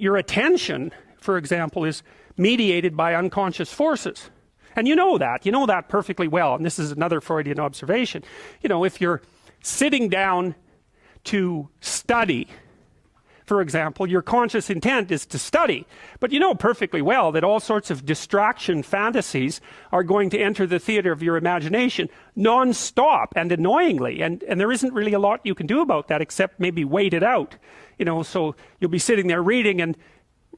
your attention, for example, is mediated by unconscious forces. And you know that perfectly well. And this is another Freudian observation. You know, if you're sitting down to study, for example, your conscious intent is to study. But you know perfectly well that all sorts of distraction fantasies are going to enter the theater of your imagination non-stop and annoyingly. And there isn't really a lot you can do about that except maybe wait it out. You know, so you'll be sitting there reading and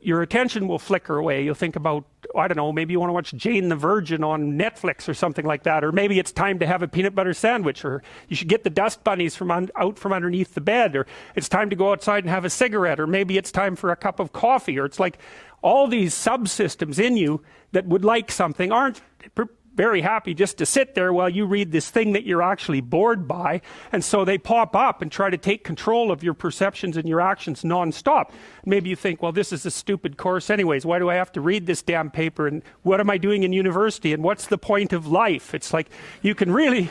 your attention will flicker away. You'll think about, I don't know, maybe you want to watch Jane the Virgin on Netflix or something like that. Or maybe it's time to have a peanut butter sandwich. Or you should get the dust bunnies out from underneath the bed. Or it's time to go outside and have a cigarette. Or maybe it's time for a cup of coffee. Or it's like all these subsystems in you that would like something aren't very happy just to sit there while you read this thing that you're actually bored by. And so they pop up and try to take control of your perceptions and your actions nonstop. Maybe you think, well, this is a stupid course anyways. Why do I have to read this damn paper? And what am I doing in university? And what's the point of life? It's like you can really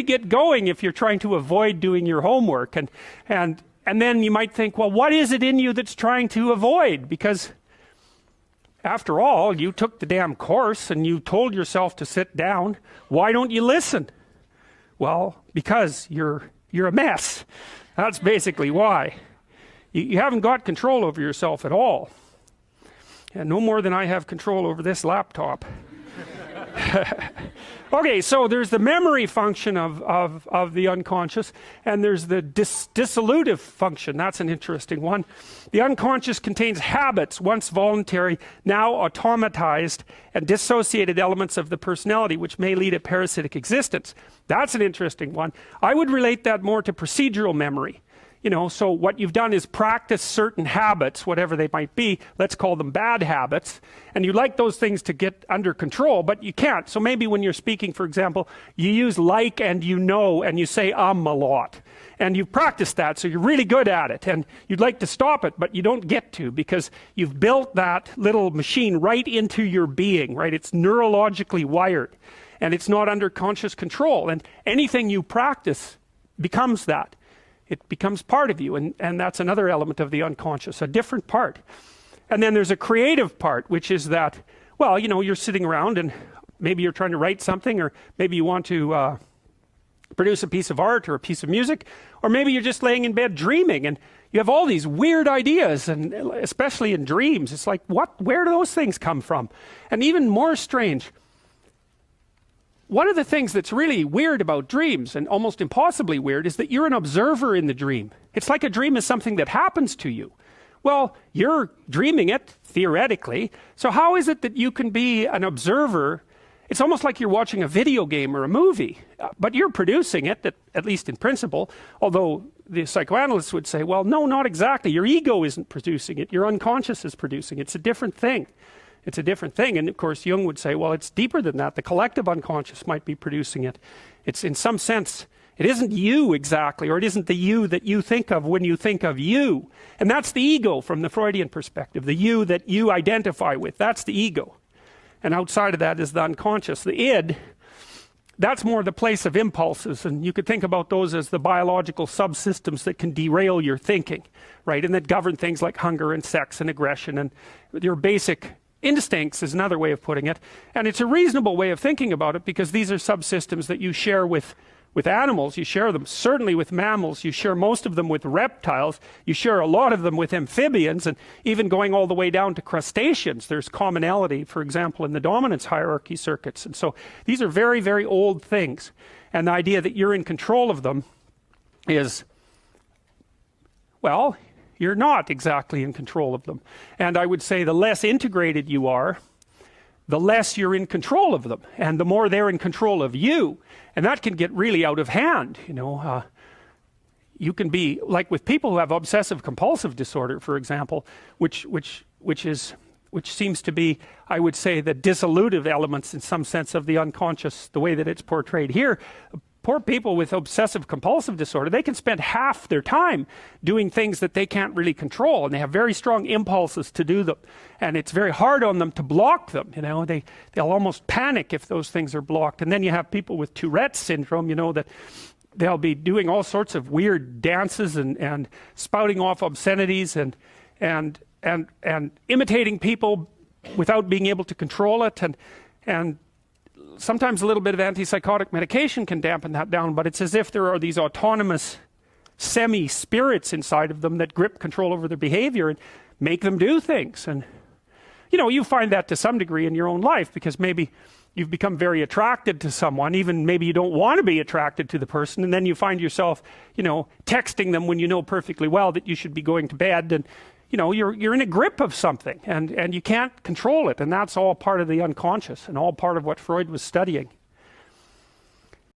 get going if you're trying to avoid doing your homework. And then you might think, well, what is it in you that's trying to avoid? Because after all, you took the damn course and you told yourself to sit down. Why don't you listen? Well, because you're a mess. That's basically why. You haven't got control over yourself at all. And no more than I have control over this laptop. Okay, so there's the memory function of the unconscious, and there's the dissolutive function. That's an interesting one. The unconscious contains habits, once voluntary, now automatized, and dissociated elements of the personality, which may lead a parasitic existence. That's an interesting one. I would relate that more to procedural memory. You know, so what you've done is practice certain habits, whatever they might be. Let's call them bad habits. And you like those things to get under control, but you can't. So maybe when you're speaking, for example, you use like and you know, and you say a lot. And you've practiced that, so you're really good at it. And you'd like to stop it, but you don't get to, because you've built that little machine right into your being, right? It's neurologically wired, and it's not under conscious control. And anything you practice becomes that. It becomes part of you, and that's another element of the unconscious, a different part. And then there's a creative part, which is that, well, you know, you're sitting around and maybe you're trying to write something, or maybe you want to produce a piece of art or a piece of music, or maybe you're just laying in bed dreaming, and you have all these weird ideas, and especially in dreams, it's like, where do those things come from? And even more strange, one of the things that's really weird about dreams, and almost impossibly weird, is that you're an observer in the dream. It's like a dream is something that happens to you. Well, you're dreaming it, theoretically, so how is it that you can be an observer? It's almost like you're watching a video game or a movie, but you're producing it, at least in principle, although the psychoanalysts would say, well, no, not exactly. Your ego isn't producing it. Your unconscious is producing it. It's a different thing. It's a different thing. And of course, Jung would say, well, it's deeper than that. The collective unconscious might be producing it. It's, in some sense, it isn't you exactly, or it isn't the you that you think of when you think of you. And that's the ego from the Freudian perspective, the you that you identify with. That's the ego. And outside of that is the unconscious. The id, that's more the place of impulses. And you could think about those as the biological subsystems that can derail your thinking, right? And that govern things like hunger and sex and aggression and your basic instincts is another way of putting it. And it's a reasonable way of thinking about it, because these are subsystems that you share with animals. You share them certainly with mammals. You share most of them with reptiles. You share a lot of them with amphibians, and even going all the way down to crustaceans. There's commonality, for example, in the dominance hierarchy circuits. And so these are very, very old things. And the idea that you're in control of them is, well, you're not exactly in control of them. And I would say the less integrated you are, the less you're in control of them, and the more they're in control of you. And that can get really out of hand. You know, you can be like with people who have obsessive compulsive disorder, for example, which seems to be, I would say, the dissolutive elements in some sense of the unconscious, the way that it's portrayed here. Poor people with obsessive compulsive disorder, they can spend half their time doing things that they can't really control, and they have very strong impulses to do them, and it's very hard on them to block them. You know, they'll almost panic if those things are blocked. And then you have people with Tourette's syndrome, you know, that they'll be doing all sorts of weird dances and spouting off obscenities and and imitating people without being able to control it, and sometimes a little bit of antipsychotic medication can dampen that down, but it's as if there are these autonomous semi-spirits inside of them that grip control over their behavior and make them do things. And you know, you find that to some degree in your own life, because maybe you've become very attracted to someone, even maybe you don't want to be attracted to the person, and then you find yourself, you know, texting them when you know perfectly well that you should be going to bed, and you know, you're in a grip of something, and you can't control it, and that's all part of the unconscious and all part of what Freud was studying.